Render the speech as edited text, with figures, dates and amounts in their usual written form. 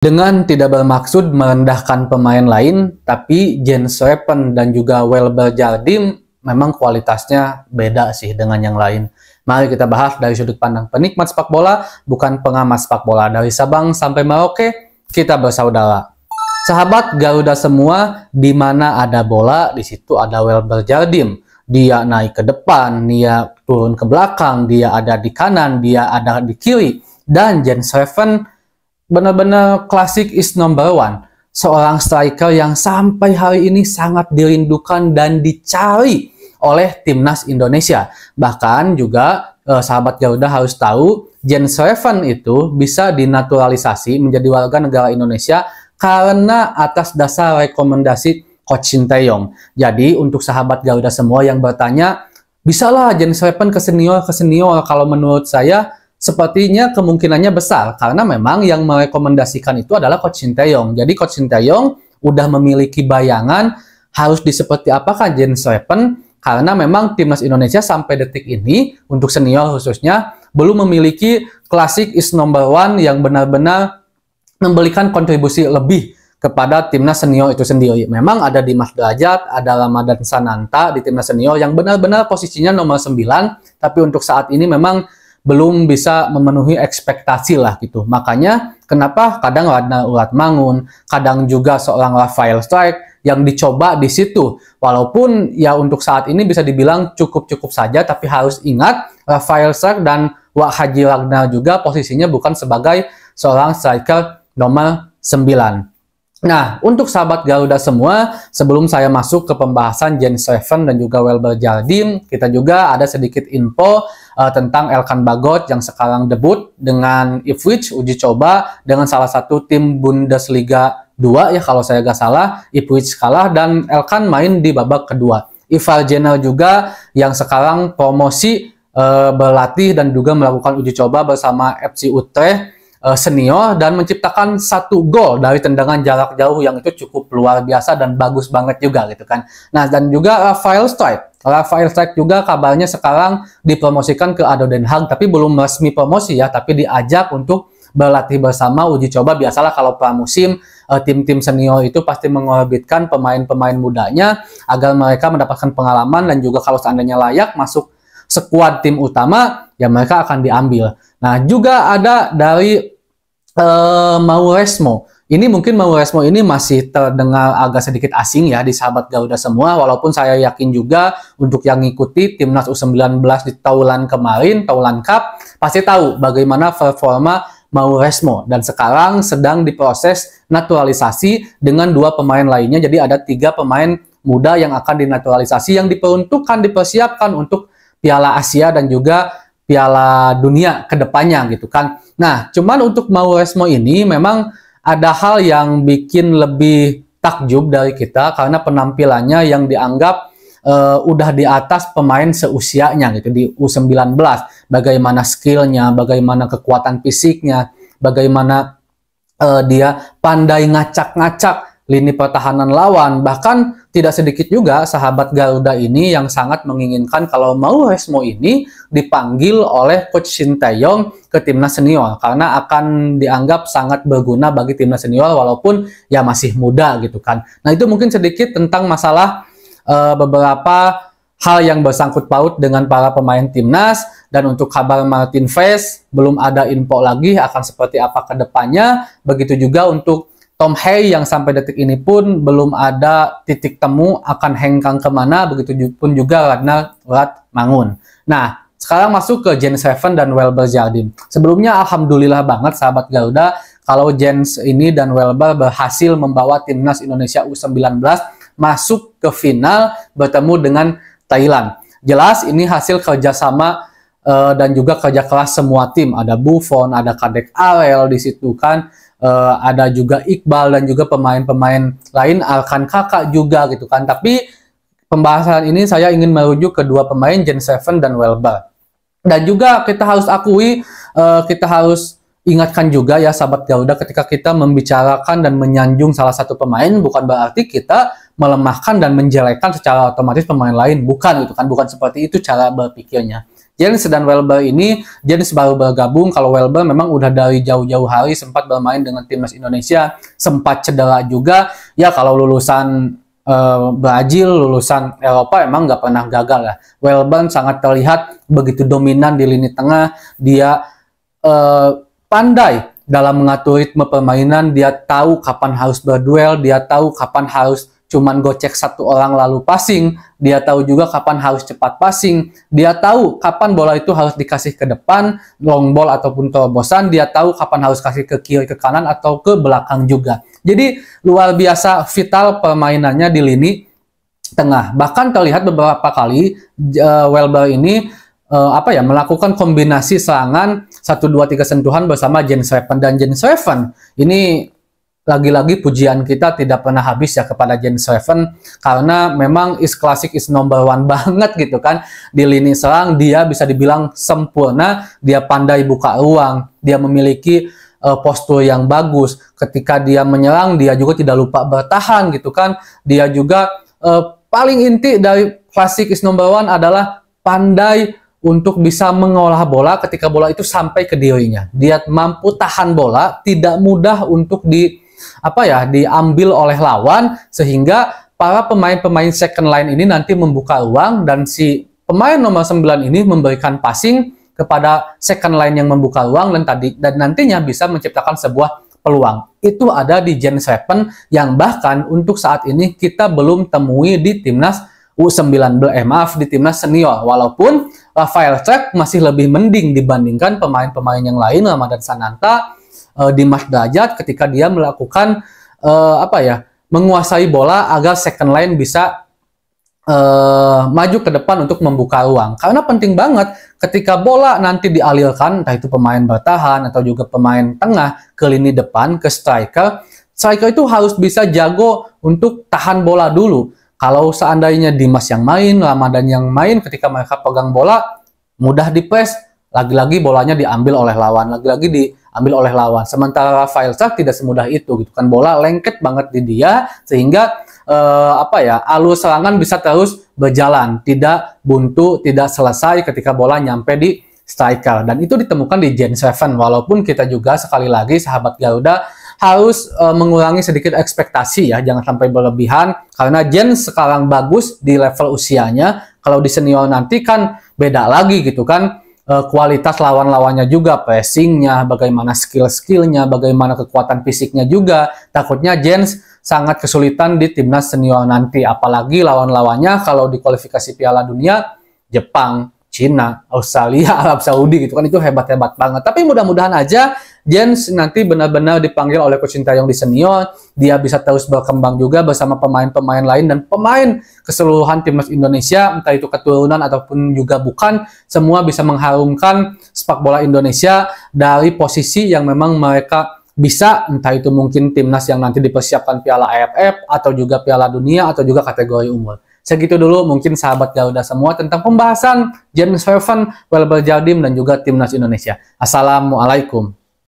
Dengan tidak bermaksud merendahkan pemain lain, tapi Jens Weppen dan juga Welber Jardim memang kualitasnya beda sih dengan yang lain. Mari kita bahas dari sudut pandang penikmat sepak bola, bukan pengamat sepak bola. Dari Sabang sampai Merauke, kita bersaudara. Sahabat Garuda semua, di mana ada bola, di situ ada Welber Jardim. Dia naik ke depan, dia turun ke belakang, dia ada di kanan, dia ada di kiri. Dan Jens Weppen benar-benar klasik is number one. Seorang striker yang sampai hari ini sangat dirindukan dan dicari oleh timnas Indonesia. Bahkan juga sahabat Garuda harus tahu, Jens Weppen itu bisa dinaturalisasi menjadi warga negara Indonesia karena atas dasar rekomendasi Coach Sinteyong. Jadi untuk sahabat Garuda semua yang bertanya, bisalah Jens Weppen ke senior? Kalau menurut saya sepertinya kemungkinannya besar, karena memang yang merekomendasikan itu adalah Coach Sinteyong. Jadi Coach Sinteyong udah memiliki bayangan harus di seperti apakah Jens Weppen, karena memang timnas Indonesia sampai detik ini, untuk senior khususnya, belum memiliki klasik is number one yang benar-benar memberikan kontribusi lebih kepada timnas senior itu sendiri. Memang ada Dimas Derajat, ada Ramadhan Sananta di timnas senior yang benar-benar posisinya nomor 9, tapi untuk saat ini memang belum bisa memenuhi ekspektasi lah gitu. Makanya kenapa kadang Radna Ulatmangun, kadang juga seorang Rafael Strijk yang dicoba di situ. Walaupun ya untuk saat ini bisa dibilang cukup-cukup saja, tapi harus ingat Rafael Strijk dan Wak Haji Ragnar juga posisinya bukan sebagai seorang striker nomor 9. Nah, untuk sahabat Garuda semua, sebelum saya masuk ke pembahasan Jens Weppen dan juga Welber Jardim, kita juga ada sedikit info tentang Elkan Bagot yang sekarang debut dengan Ipswich uji coba dengan salah satu tim Bundesliga 2 ya kalau saya nggak salah. Ipswich kalah dan Elkan main di babak kedua. Ivar Jenner juga yang sekarang promosi berlatih dan juga melakukan uji coba bersama FC Utrecht senior dan menciptakan 1 gol dari tendangan jarak jauh yang itu cukup luar biasa dan bagus banget juga gitu kan. Nah, dan juga Rafael Strijk juga kabarnya sekarang dipromosikan ke ADO Den Haag, tapi belum resmi promosi ya, tapi diajak untuk berlatih bersama uji coba. Biasalah kalau pramusim tim-tim senior itu pasti mengorbitkan pemain-pemain mudanya agar mereka mendapatkan pengalaman dan juga kalau seandainya layak masuk skuad tim utama ya mereka akan diambil. Nah, juga ada dari Mauresmo. Ini mungkin Mauresmo ini masih terdengar agak sedikit asing ya di sahabat Garuda semua, walaupun saya yakin juga untuk yang ngikuti timnas U19 di Thailand kemarin, Thailand Cup, pasti tahu bagaimana performa Mauresmo dan sekarang sedang diproses naturalisasi dengan 2 pemain lainnya. Jadi ada 3 pemain muda yang akan dinaturalisasi yang diperuntukkan, dipersiapkan untuk Piala Asia dan juga Piala Dunia ke depannya gitu kan. Nah, cuman untuk Mauresmo ini memang ada hal yang bikin lebih takjub dari kita karena penampilannya yang dianggap udah di atas pemain seusianya gitu di U19. Bagaimana skillnya, bagaimana kekuatan fisiknya, bagaimana dia pandai ngacak-ngacak lini pertahanan lawan. Bahkan tidak sedikit juga sahabat Garuda ini yang sangat menginginkan kalau Mauresmo ini dipanggil oleh Coach Sinteyong ke timnas senior karena akan dianggap sangat berguna bagi timnas senior walaupun ya masih muda gitu kan. Nah, itu mungkin sedikit tentang masalah beberapa hal yang bersangkut paut dengan para pemain timnas. Dan untuk kabar Martin Freese belum ada info lagi akan seperti apa ke depannya. Begitu juga untuk Tom Hay yang sampai detik ini pun belum ada titik temu akan hengkang kemana, begitu pun juga Radna Ulatmangun. Nah, sekarang masuk ke Jens Weppen dan Welber Jardim. Sebelumnya alhamdulillah banget sahabat Garuda kalau Jens ini dan Welber berhasil membawa timnas Indonesia U19 masuk ke final bertemu dengan Thailand. Jelas ini hasil kerjasama dan juga kerja keras semua tim. Ada Buffon, ada Kadek Arel di situ kan. Ada juga Iqbal dan juga pemain-pemain lain, Arkan Kakak juga gitu kan. Tapi pembahasan ini saya ingin merujuk kedua pemain Jens Weppen dan Welber. Dan juga kita harus akui, kita harus ingatkan juga ya sahabat Garuda ketika kita membicarakan dan menyanjung salah satu pemain bukan berarti kita melemahkan dan menjelekkan secara otomatis pemain lain, bukan gitu kan, bukan seperti itu cara berpikirnya. Jens dan Welber ini, Jens baru bergabung, kalau Welber memang udah dari jauh-jauh hari sempat bermain dengan timnas Indonesia, sempat cedera juga. Ya kalau lulusan Brazil, lulusan Eropa emang nggak pernah gagal ya. Welber sangat terlihat begitu dominan di lini tengah, dia pandai dalam mengatur ritme permainan, dia tahu kapan harus berduel, dia tahu kapan harus cuman gocek satu orang lalu passing, dia tahu juga kapan harus cepat passing, dia tahu kapan bola itu harus dikasih ke depan, long ball ataupun terobosan, dia tahu kapan harus kasih ke kiri, ke kanan, atau ke belakang juga. Jadi luar biasa vital permainannya di lini tengah. Bahkan terlihat beberapa kali Welber ini melakukan kombinasi serangan 1-2-3 sentuhan bersama Jens Schreven, dan Jens Schreven ini lagi-lagi pujian kita tidak pernah habis ya kepada Jens Schreven, karena memang is classic, is number one banget gitu kan. Di lini serang dia bisa dibilang sempurna, dia pandai buka ruang, dia memiliki postur yang bagus. Ketika dia menyerang dia juga tidak lupa bertahan gitu kan. Dia juga paling inti dari classic is number one adalah pandai untuk bisa mengolah bola ketika bola itu sampai ke dirinya. Dia mampu tahan bola, tidak mudah untuk diambil oleh lawan, sehingga para pemain-pemain second line ini nanti membuka ruang, dan si pemain nomor 9 ini memberikan passing kepada second line yang membuka ruang, dan nantinya bisa menciptakan sebuah peluang. Itu ada di Jens Schreven yang bahkan untuk saat ini kita belum temui di timnas U19, di timnas senior. Walaupun Rafael Struijk masih lebih mending dibandingkan pemain-pemain yang lain, Ramadhan Sananta, Dimas Derajat, ketika dia melakukan menguasai bola agar second line bisa maju ke depan untuk membuka ruang. Karena penting banget ketika bola nanti dialirkan, entah itu pemain bertahan atau juga pemain tengah ke lini depan, ke striker itu harus bisa jago untuk tahan bola dulu. Kalau seandainya Dimas yang main, Ramadhan yang main, ketika mereka pegang bola, mudah dipres, lagi-lagi bolanya diambil oleh lawan, Sementara Rafael Struijk tidak semudah itu, gitu kan. Bola lengket banget di dia, sehingga alur serangan bisa terus berjalan, tidak buntu, tidak selesai ketika bola nyampe di striker. Dan itu ditemukan di Jens Schreven. Walaupun kita juga sekali lagi sahabat Garuda harus mengurangi sedikit ekspektasi ya, jangan sampai berlebihan, karena Jens sekarang bagus di level usianya. Kalau di senior nanti kan beda lagi gitu kan, kualitas lawan-lawannya juga, pressingnya, bagaimana skill-skillnya, bagaimana kekuatan fisiknya juga. Takutnya Jens sangat kesulitan di timnas senior nanti, apalagi lawan-lawannya kalau di kualifikasi Piala Dunia, Jepang, Cina, Australia, Arab Saudi gitu kan, itu hebat-hebat banget. Tapi mudah-mudahan aja Jens nanti benar-benar dipanggil oleh Coach Sintayong di senior, dia bisa terus berkembang juga bersama pemain-pemain lain dan pemain keseluruhan timnas Indonesia, entah itu keturunan ataupun juga bukan, semua bisa mengharumkan sepak bola Indonesia dari posisi yang memang mereka bisa, entah itu mungkin timnas yang nanti dipersiapkan Piala AFF atau juga Piala Dunia atau juga kategori umur. Segitu dulu mungkin sahabat Garuda semua tentang pembahasan Jens Schreven, Welber Jardim, dan juga timnas Indonesia. Assalamualaikum.